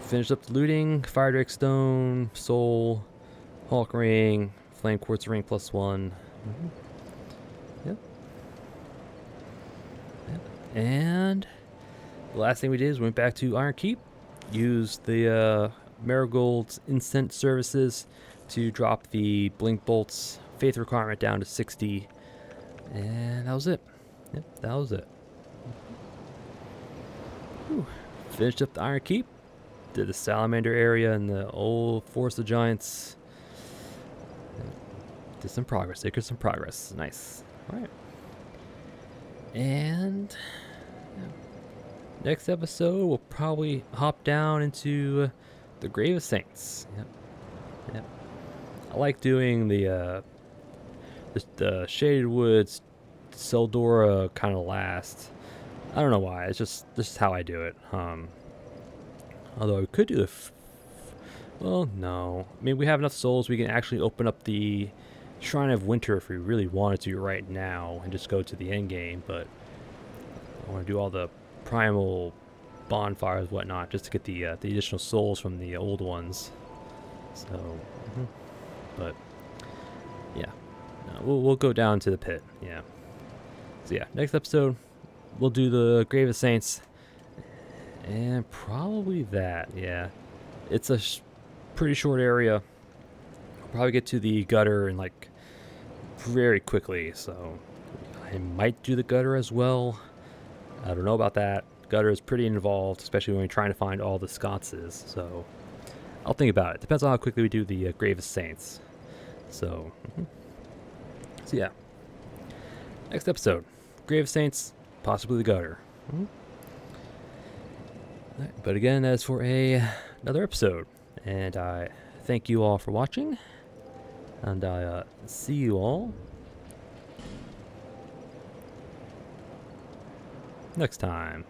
[SPEAKER 1] Finished up the looting. Fire Drake Stone, Soul, Hulk Ring, Flame Quartz Ring +1. Yep. And the last thing we did is went back to Iron Keep, used the Marigold's incense services to drop the blink bolts faith requirement down to 60, and that was it. Yep, that was it. Whew. Finished up the Iron Keep, did the Salamander area and the old Forest of Giants. Did some progress, did some progress. Nice. Alright. And next episode, we'll probably hop down into the Grave of Saints. Yep. Yep. I like doing the Shaded Woods, Seldora kind of last. I don't know why. It's just how I do it. Although we could do the. Well, no. I mean, we have enough souls. We can actually open up the Shrine of Winter if we really wanted to right now, and just go to the end game. But I want to do all the primal bonfires, whatnot, just to get the additional souls from the old ones. So, but yeah, no, we'll go down to the pit. Yeah. So yeah, next episode we'll do the Grave of Saints, and probably that. Yeah, it's a pretty short area. We'll probably get to the gutter in like very quickly. So I might do the gutter as well. I don't know about that. Gutter is pretty involved, especially when you're trying to find all the sconces. So I'll think about it. Depends on how quickly we do the Grave of Saints. So, so yeah. Next episode, Grave of Saints, possibly the gutter. Right, but again, that's for another episode. And I thank you all for watching. And I see you all next time.